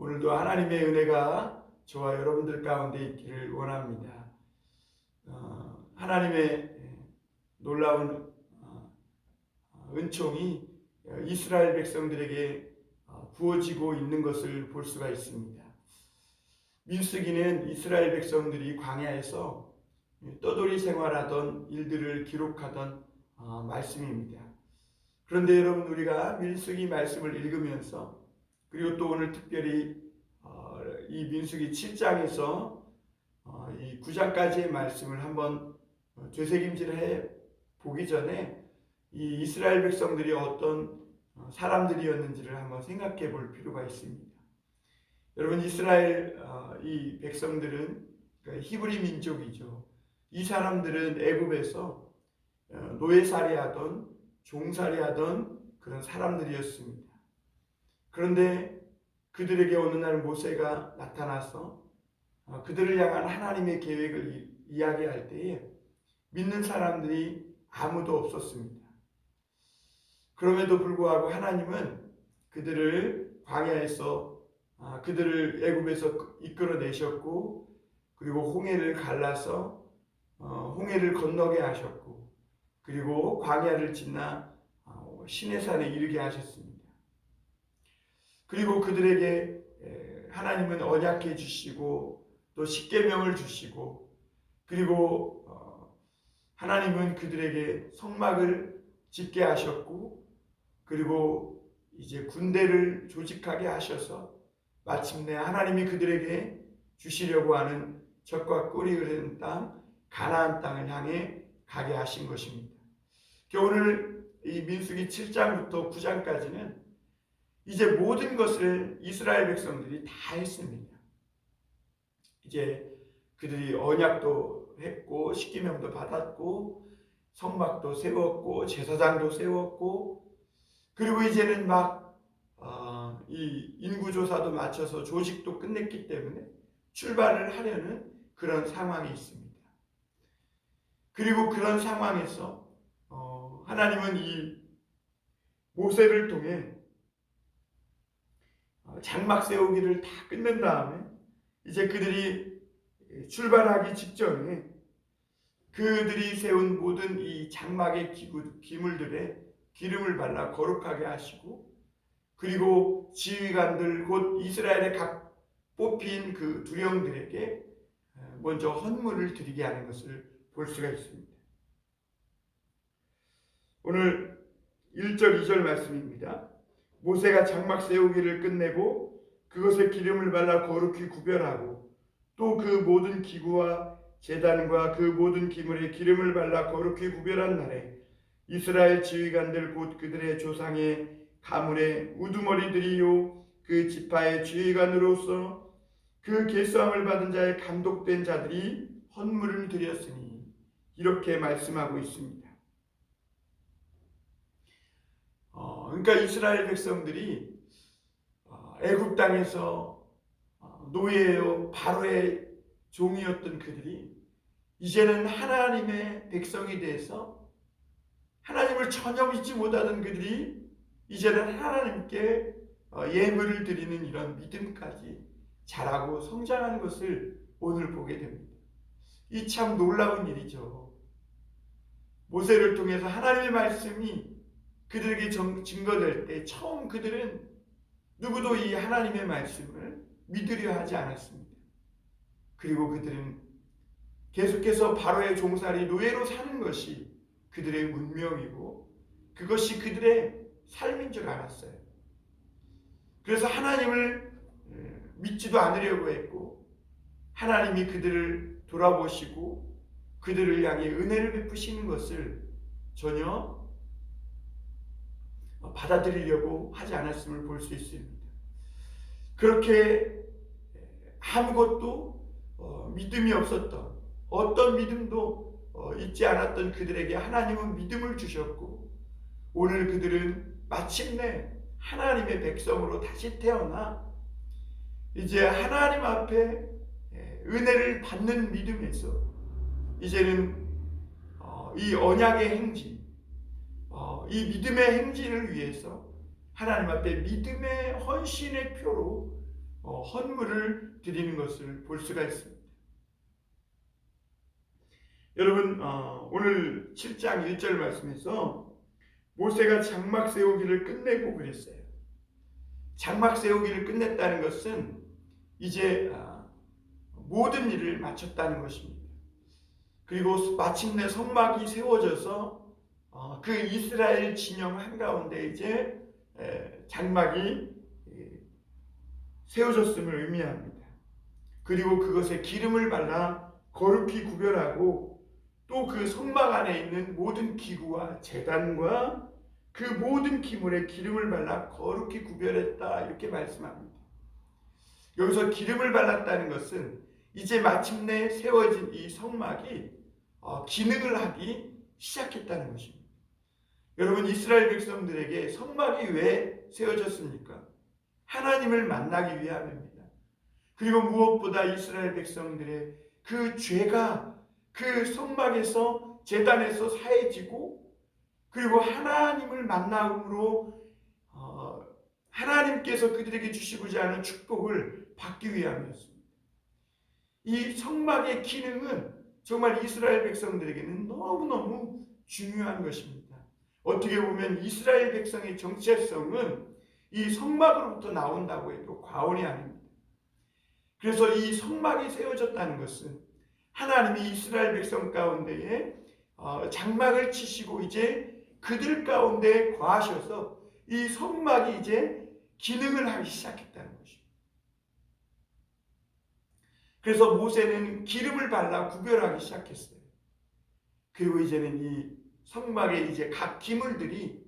오늘도 하나님의 은혜가 저와 여러분들 가운데 있기를 원합니다. 하나님의 놀라운 은총이 이스라엘 백성들에게 부어지고 있는 것을 볼 수가 있습니다. 민수기는 이스라엘 백성들이 광야에서 떠돌이 생활하던 일들을 기록하던 말씀입니다. 그런데 여러분, 우리가 민수기 말씀을 읽으면서, 그리고 또 오늘 특별히 이 민수기 7장에서 이 9장까지의 말씀을 한번 되새김질해 보기 전에 이 이스라엘 백성들이 어떤 사람들이었는지를 한번 생각해 볼 필요가 있습니다. 여러분, 이스라엘 이 백성들은 히브리 민족이죠. 이 사람들은 애굽에서 노예살이하던 종살이하던 그런 사람들이었습니다. 그런데 그들에게 어느 날 모세가 나타나서 그들을 향한 하나님의 계획을 이야기할 때에 믿는 사람들이 아무도 없었습니다. 그럼에도 불구하고 하나님은 그들을 광야에서 그들을 애굽에서 이끌어내셨고, 그리고 홍해를 갈라서 홍해를 건너게 하셨고, 그리고 광야를 지나 시내산에 이르게 하셨습니다. 그리고 그들에게 하나님은 언약해 주시고 또 십계명을 주시고, 그리고 하나님은 그들에게 성막을 짓게 하셨고, 그리고 이제 군대를 조직하게 하셔서 마침내 하나님이 그들에게 주시려고 하는 젖과 꿀이 흐르는 땅 가나안 땅을 향해 가게 하신 것입니다. 오늘 이 민수기 7장부터 9장까지는 이제 모든 것을 이스라엘 백성들이 다 했습니다. 이제 그들이 언약도 했고, 십계명도 받았고, 성막도 세웠고, 제사장도 세웠고, 그리고 이제는 막 이 인구조사도 마쳐서 조직도 끝냈기 때문에 출발을 하려는 그런 상황이 있습니다. 그리고 그런 상황에서 하나님은 이 모세를 통해 장막 세우기를 다 끝낸 다음에 이제 그들이 출발하기 직전에 그들이 세운 모든 이 장막의 기물들에 기름을 발라 거룩하게 하시고, 그리고 지휘관들 곧 이스라엘의 각 뽑힌 그 두령들에게 먼저 헌물을 드리게 하는 것을 볼 수가 있습니다. 오늘 1절 2절 말씀입니다. 모세가 장막 세우기를 끝내고 그것에 기름을 발라 거룩히 구별하고, 또 그 모든 기구와 제단과 그 모든 기물에 기름을 발라 거룩히 구별한 날에 이스라엘 지휘관들 곧 그들의 조상의 가문의 우두머리들이요 그 지파의 지휘관으로서 그 계수함을 받은 자의 감독된 자들이 헌물을 드렸으니, 이렇게 말씀하고 있습니다. 그러니까 이스라엘 백성들이 애굽 땅에서 노예요 바로의 종이었던 그들이 이제는 하나님의 백성이 돼서 하나님을 전혀 믿지 못하던 그들이 이제는 하나님께 예물을 드리는 이런 믿음까지 자라고 성장하는 것을 오늘 보게 됩니다. 이 참 놀라운 일이죠. 모세를 통해서 하나님의 말씀이 그들에게 증거될 때 처음 그들은 누구도 이 하나님의 말씀을 믿으려 하지 않았습니다. 그리고 그들은 계속해서 바로의 종살이 노예로 사는 것이 그들의 운명이고 그것이 그들의 삶인 줄 알았어요. 그래서 하나님을 믿지도 않으려고 했고, 하나님이 그들을 돌아보시고 그들을 향해 은혜를 베푸시는 것을 전혀 받아들이려고 하지 않았음을 볼 수 있습니다. 그렇게 아무것도 믿음이 없었던, 어떤 믿음도 있지 않았던 그들에게 하나님은 믿음을 주셨고, 오늘 그들은 마침내 하나님의 백성으로 다시 태어나 이제 하나님 앞에 은혜를 받는 믿음에서 이제는 이 언약의 행진, 이 믿음의 행진을 위해서 하나님 앞에 믿음의 헌신의 표로 헌물을 드리는 것을 볼 수가 있습니다. 여러분, 오늘 7장 1절 말씀에서 모세가 장막 세우기를 끝내고 그랬어요. 장막 세우기를 끝냈다는 것은 이제 모든 일을 마쳤다는 것입니다. 그리고 마침내 성막이 세워져서 그 이스라엘 진영 한가운데 이제 장막이 세워졌음을 의미합니다. 그리고 그것에 기름을 발라 거룩히 구별하고 또 그 성막 안에 있는 모든 기구와 제단과 그 모든 기물에 기름을 발라 거룩히 구별했다, 이렇게 말씀합니다. 여기서 기름을 발랐다는 것은 이제 마침내 세워진 이 성막이 기능을 하기 시작했다는 것입니다. 여러분, 이스라엘 백성들에게 성막이 왜 세워졌습니까? 하나님을 만나기 위함입니다. 그리고 무엇보다 이스라엘 백성들의 그 죄가 그 성막에서 제단에서 사해지고 그리고 하나님을 만남으로 하나님께서 그들에게 주시고자 하는 축복을 받기 위함이었습니다. 이 성막의 기능은 정말 이스라엘 백성들에게는 너무너무 중요한 것입니다. 어떻게 보면 이스라엘 백성의 정체성은 이 성막으로부터 나온다고 해도 과언이 아닙니다. 그래서 이 성막이 세워졌다는 것은 하나님이 이스라엘 백성 가운데에 장막을 치시고 이제 그들 가운데 거하셔서 이 성막이 이제 기능을 하기 시작했다는 것입니다. 그래서 모세는 기름을 발라 구별하기 시작했어요. 그리고 이제는 이 성막에 이제 각 기물들이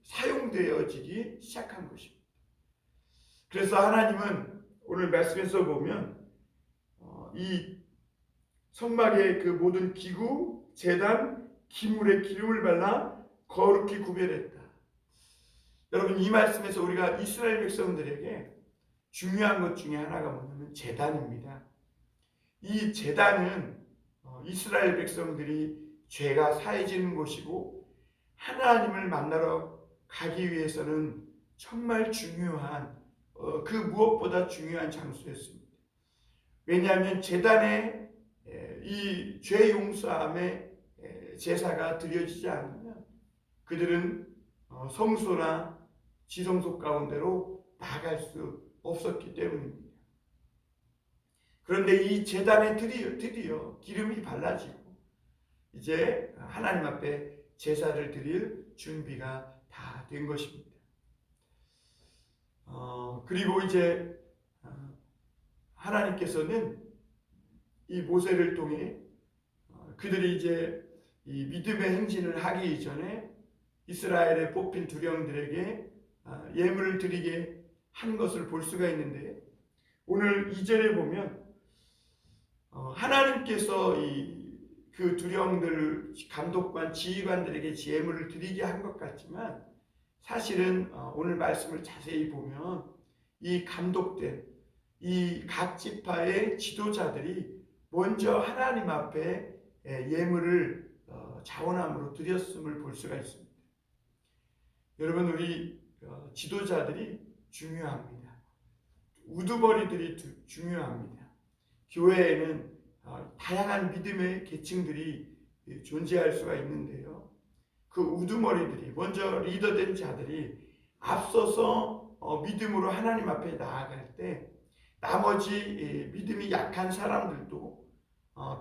사용되어지기 시작한 것입니다. 그래서 하나님은 오늘 말씀에서 보면 이 성막의 그 모든 기구, 제단, 기물에 기름을 발라 거룩히 구별했다. 여러분, 이 말씀에서 우리가 이스라엘 백성들에게 중요한 것 중에 하나가 뭐냐면 제단입니다. 이 제단은 이스라엘 백성들이 죄가 사해지는 곳이고 하나님을 만나러 가기 위해서는 정말 중요한 그 무엇보다 중요한 장소였습니다. 왜냐하면 제단에 이 죄 용서함의 제사가 드려지지 않으면 그들은 성소나 지성소 가운데로 나아갈 수 없었기 때문입니다. 그런데 이 제단에 드디어 기름이 발라지고 이제 하나님 앞에 제사를 드릴 준비가 다 된 것입니다. 그리고 이제 하나님께서는 이 모세를 통해 그들이 이제 이 믿음의 행진을 하기 이전에 이스라엘의 뽑힌 두령들에게 예물을 드리게 한 것을 볼 수가 있는데, 오늘 2절에 보면 하나님께서 그 두령들 감독관 지휘관들에게 예물을 드리게 한 것 같지만 사실은 오늘 말씀을 자세히 보면 이 감독된 이 각 지파의 지도자들이 먼저 하나님 앞에 예물을 자원함으로 드렸음을 볼 수가 있습니다. 여러분, 우리 지도자들이 중요합니다. 우두머리들이 중요합니다. 교회에는 다양한 믿음의 계층들이 존재할 수가 있는데요. 그 우두머리들이 먼저 리더된 자들이 앞서서 믿음으로 하나님 앞에 나아갈 때 나머지 믿음이 약한 사람들도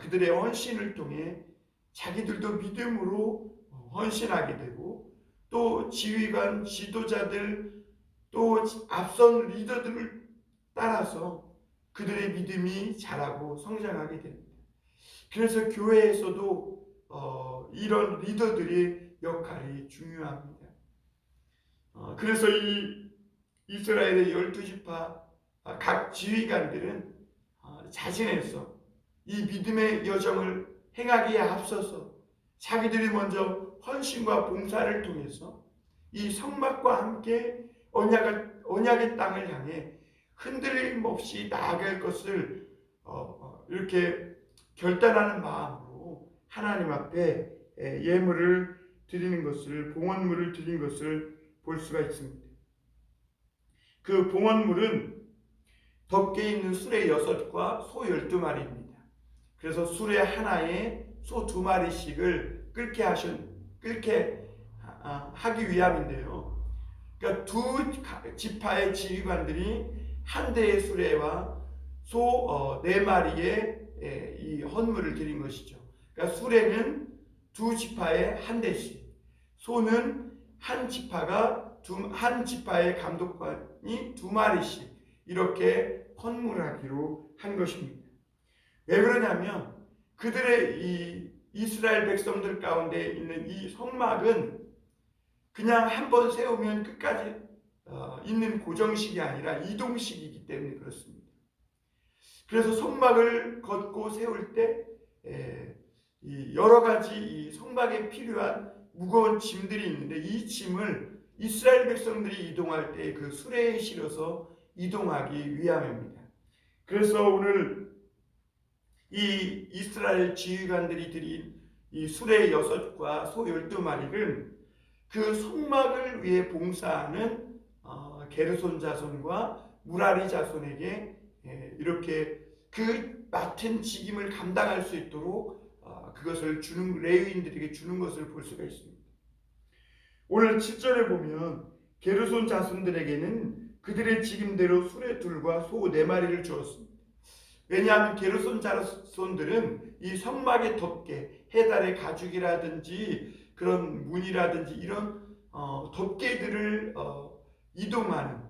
그들의 헌신을 통해 자기들도 믿음으로 헌신하게 되고 또 지휘관, 지도자들 또 앞선 리더들을 따라서 그들의 믿음이 자라고 성장하게 됩니다. 그래서 교회에서도 이런 리더들의 역할이 중요합니다. 그래서 이 이스라엘의 12지파 각 지휘관들은 자신에서 이 믿음의 여정을 행하기에 앞서서 자기들이 먼저 헌신과 봉사를 통해서 이 성막과 함께 언약의 땅을 향해 흔들림 없이 나아갈 것을 이렇게 결단하는 마음으로 하나님 앞에 예물을 드리는 것을, 봉헌물을 드리는 것을 볼 수가 있습니다. 그 봉헌물은 덮개 있는 수레 6과 소 12마리입니다. 그래서 수레 하나에 소 2마리씩을 끓게 하기 위함인데요. 그러니까 두 지파의 지휘관들이 한 대의 수레와 소 4마리의 이 헌물을 드린 것이죠. 그러니까 수레는 두 지파에 한 대씩, 소는 한 지파의 감독관이 2마리씩 이렇게 헌물하기로 한 것입니다. 왜 그러냐면 그들의 이 이스라엘 백성들 가운데 있는 이 성막은 그냥 한번 세우면 끝까지 있는 고정식이 아니라 이동식이기 때문에 그렇습니다. 그래서 성막을 걷고 세울 때 여러 가지 이 성막에 필요한 무거운 짐들이 있는데 이 짐을 이스라엘 백성들이 이동할 때 그 수레에 실어서 이동하기 위함입니다. 그래서 오늘 이 이스라엘 지휘관들이 드린 이 수레 6과 소 12마리는 그 성막을 위해 봉사하는 게르손 자손과 무라리 자손에게 이렇게 그 맡은 직임을 감당할 수 있도록 그것을 레위인들에게 주는 것을 볼 수가 있습니다. 오늘 7절에 보면 게르손 자손들에게는 그들의 직임대로 수레 2과 소 4마리를 주었습니다. 왜냐하면 게르손 자손들은 이 성막의 덮개, 해달의 가죽이라든지 그런 문이라든지 이런 덮개들을 이동하는,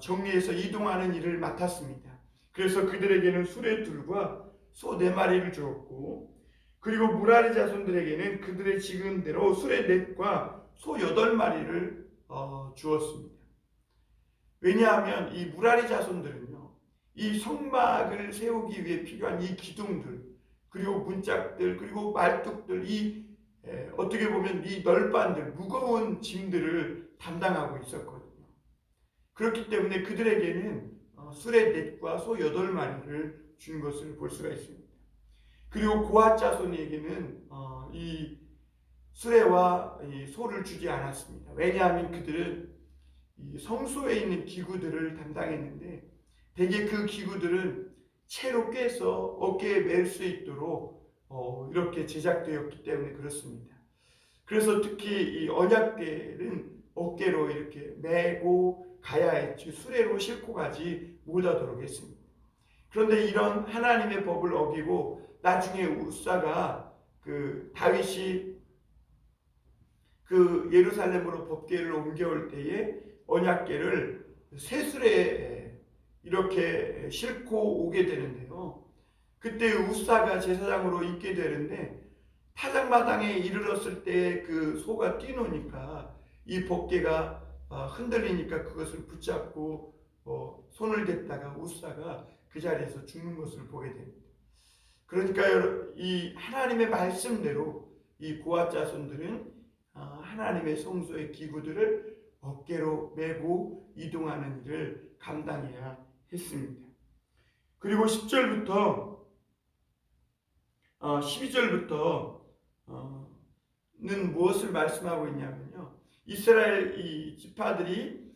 정리해서 이동하는 일을 맡았습니다. 그래서 그들에게는 수레 2과 소 4마리를 주었고, 그리고 무라리 자손들에게는 그들의 직임대로 수레 4과 소 8마리를 주었습니다. 왜냐하면 이 무라리 자손들은요, 이 성막을 세우기 위해 필요한 이 기둥들, 그리고 문짝들, 그리고 말뚝들, 어떻게 보면 이 널빤들, 무거운 짐들을 담당하고 있었거든요. 그렇기 때문에 그들에게는 수레 4과 소 8마리를 준 것을 볼 수가 있습니다. 그리고 고핫 자손에게는 이 수레와 이 소를 주지 않았습니다. 왜냐하면 그들은 이 성소에 있는 기구들을 담당했는데 대개 그 기구들은 채로 꿰서 어깨에 맬 수 있도록 이렇게 제작되었기 때문에 그렇습니다. 그래서 특히 이 언약궤는 어깨로 이렇게 메고 가야 했지 수레로 싣고 가지 못하도록 했습니다. 그런데 이런 하나님의 법을 어기고 나중에 우사가 그 다윗이 그 예루살렘으로 법궤를 옮겨올 때에 언약궤를 새 수레에 이렇게 싣고 오게 되는데요. 그때 우사가 제사장으로 있게 되는데 타작마당에 이르렀을 때 그 소가 뛰노니까 이 법궤가 흔들리니까 그것을 붙잡고 손을 댔다가 우사가 그 자리에서 죽는 것을 보게 됩니다. 그러니까 이 하나님의 말씀대로 이 고핫 자손들은 하나님의 성소의 기구들을 어깨로 메고 이동하는 일을 감당해야 했습니다. 그리고 10절부터 12절부터는 무엇을 말씀하고 있냐면요. 이스라엘 이 지파들이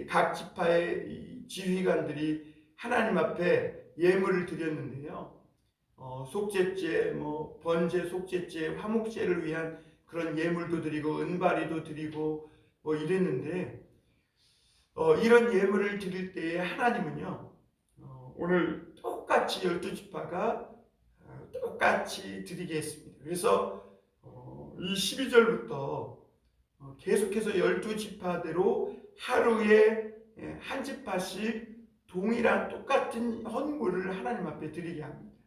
각 지파의 이 지휘관들이 하나님 앞에 예물을 드렸는데요. 속죄제, 번제, 속죄제, 화목제를 위한 그런 예물도 드리고 은바리도 드리고 이랬는데 이런 예물을 드릴 때에 하나님은요 오늘 똑같이 12지파가 똑같이 드리게 했습니다. 그래서 이 12절부터 계속해서 12지파대로 하루에 한 지파씩 동일한 똑같은 헌물을 하나님 앞에 드리게 합니다.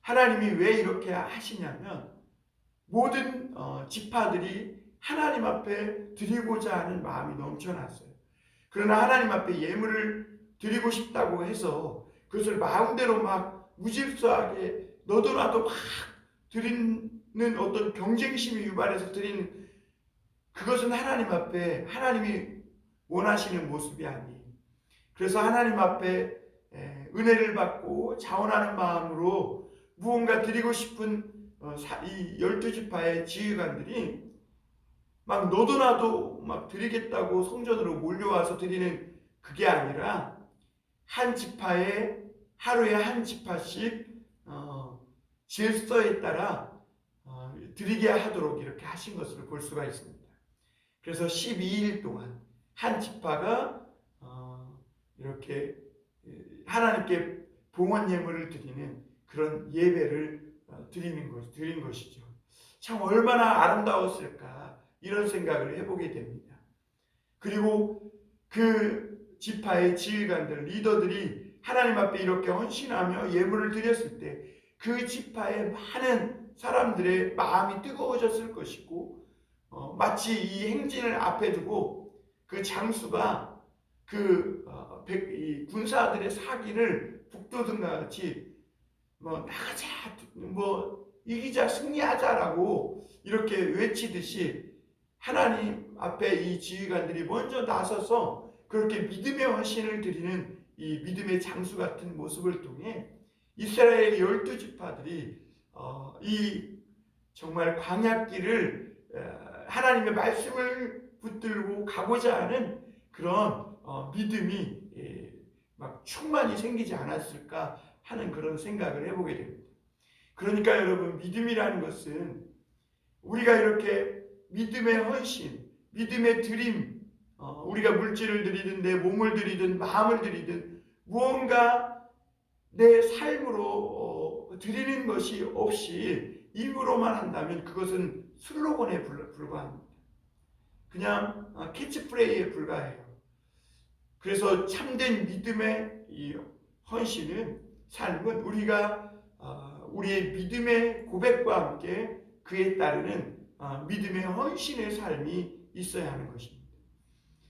하나님이 왜 이렇게 하시냐면 모든 지파들이 하나님 앞에 드리고자 하는 마음이 넘쳐났어요. 그러나 하나님 앞에 예물을 드리고 싶다고 해서 그것을 마음대로 막 무질서하게 너도나도 막 드리는 어떤 경쟁심이 유발해서 드리는 그것은 하나님 앞에 하나님이 원하시는 모습이 아니에요. 그래서 하나님 앞에 은혜를 받고 자원하는 마음으로 무언가 드리고 싶은 이 12지파의 지휘관들이 막 너도나도 막 드리겠다고 성전으로 몰려와서 드리는 그게 아니라 한 지파에 하루에 한 지파씩 질서에 따라 드리게 하도록 이렇게 하신 것을 볼 수가 있습니다. 그래서 12일 동안 한 지파가 이렇게 하나님께 봉헌 예물을 드리는 그런 예배를 드린 것이죠. 참 얼마나 아름다웠을까 이런 생각을 해보게 됩니다. 그리고 그 지파의 지휘관들, 리더들이 하나님 앞에 이렇게 헌신하며 예물을 드렸을 때 그 지파의 많은 사람들의 마음이 뜨거워졌을 것이고 마치 이 행진을 앞에 두고 그 장수가 이 군사들의 사기를 북돋은과 같이 나가자, 이기자, 승리하자라고 이렇게 외치듯이 하나님 앞에 이 지휘관들이 먼저 나서서 그렇게 믿음의 헌신을 드리는 이 믿음의 장수 같은 모습을 통해 이스라엘의 12지파들이 이 정말 광야길을 하나님의 말씀을 붙들고 가고자 하는 그런 믿음이 막 충만히 생기지 않았을까 하는 그런 생각을 해보게 됩니다. 그러니까 여러분, 믿음이라는 것은 우리가 이렇게 믿음의 헌신, 믿음의 드림, 우리가 물질을 드리든 내 몸을 드리든 마음을 드리든 무언가 내 삶으로 드리는 것이 없이 입으로만 한다면 그것은 슬로건에 불과합니다. 그냥 캐치프레이에 불과해요. 그래서 참된 믿음의 이 헌신은, 삶은 우리가 우리의 믿음의 고백과 함께 그에 따르는 믿음의 헌신의 삶이 있어야 하는 것입니다.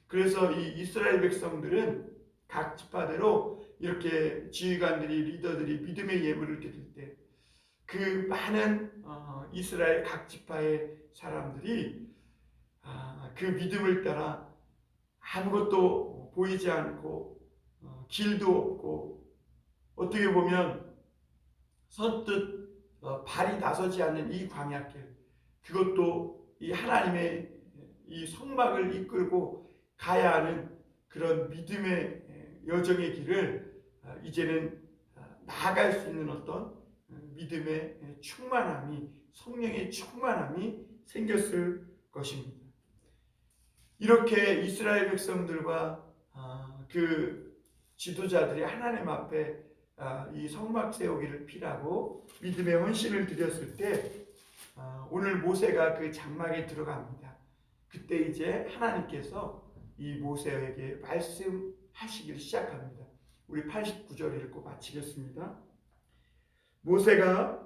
그래서 이 이스라엘 백성들은 각 지파대로 이렇게 지휘관들이, 리더들이 믿음의 예물을 드릴 때 그 많은 이스라엘 각 지파의 사람들이 그 믿음을 따라 아무것도 보이지 않고 길도 없고 어떻게 보면 선뜻 발이 나서지 않는 이 광야길, 그것도 이 하나님의 이 성막을 이끌고 가야 하는 그런 믿음의 여정의 길을 이제는 나아갈 수 있는 어떤 믿음의 충만함이, 성령의 충만함이 생겼을 것입니다. 이렇게 이스라엘 백성들과 그 지도자들이 하나님 앞에 이 성막 세우기를 피라고 믿음의 헌신을 드렸을 때 오늘 모세가 그 장막에 들어갑니다. 그때 이제 하나님께서 이 모세에게 말씀하시기를 시작합니다. 우리 89절 읽고 마치겠습니다. 모세가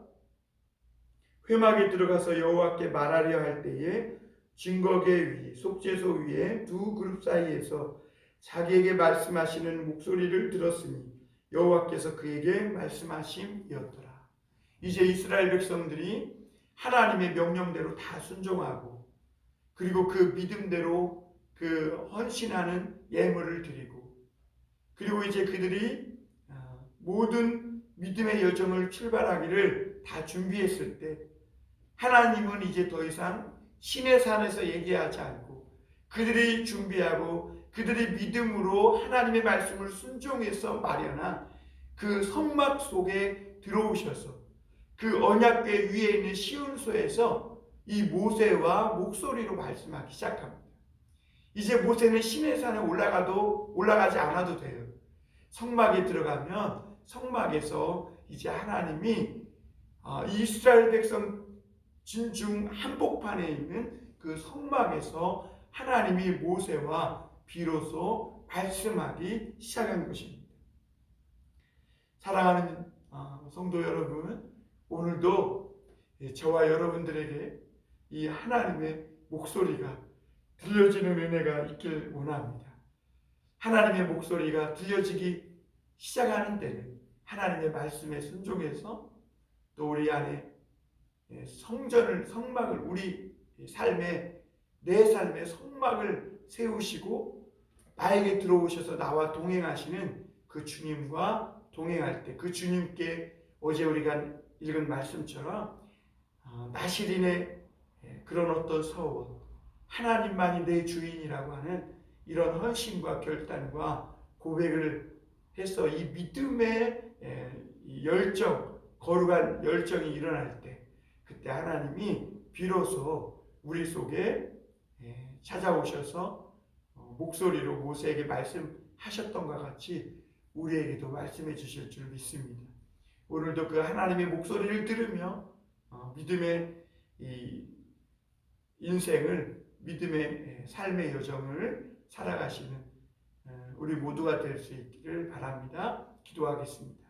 회막에 들어가서 여호와께 말하려 할 때에 증거계 위, 속죄소 위에 두 그룹 사이에서 자기에게 말씀하시는 목소리를 들었으니 여호와께서 그에게 말씀하심이었더라. 이제 이스라엘 백성들이 하나님의 명령대로 다 순종하고 그리고 그 믿음대로 그 헌신하는 예물을 드리고 그리고 이제 그들이 모든 믿음의 여정을 출발하기를 다 준비했을 때 하나님은 이제 더 이상 신의 산에서 얘기하지 않고 그들이 준비하고 그들이 믿음으로 하나님의 말씀을 순종해서 마련한 그 성막 속에 들어오셔서 그 언약궤 위에 있는 시온소에서 이 모세와 목소리로 말씀하기 시작합니다. 이제 모세는 신의 산에 올라가지 않아도 돼요. 성막에 들어가면 성막에서 이제 하나님이 이스라엘 백성 진중 한복판에 있는 그 성막에서 하나님이 모세와 비로소 말씀하기 시작한 것입니다. 사랑하는 성도 여러분, 오늘도 저와 여러분들에게 이 하나님의 목소리가 들려지는 은혜가 있길 원합니다. 하나님의 목소리가 들려지기 시작하는 때는 하나님의 말씀에 순종해서 또 우리 안에 성막을 우리 내 삶의 성막을 세우시고 나에게 들어오셔서 나와 동행하시는 그 주님과 동행할 때 그 주님께 어제 우리가 읽은 말씀처럼 나시린의 그런 어떤 서원, 하나님만이 내 주인이라고 하는 이런 헌신과 결단과 고백을 해서 이 믿음의 이 열정, 거룩한 열정이 일어날 때, 그때 하나님이 비로소 우리 속에 찾아오셔서 목소리로 모세에게 말씀하셨던 것 같이 우리에게도 말씀해 주실 줄 믿습니다. 오늘도 그 하나님의 목소리를 들으며 믿음의 이 인생을, 믿음의 삶의 여정을 살아가시는 우리 모두가 될 수 있기를 바랍니다. 기도하겠습니다.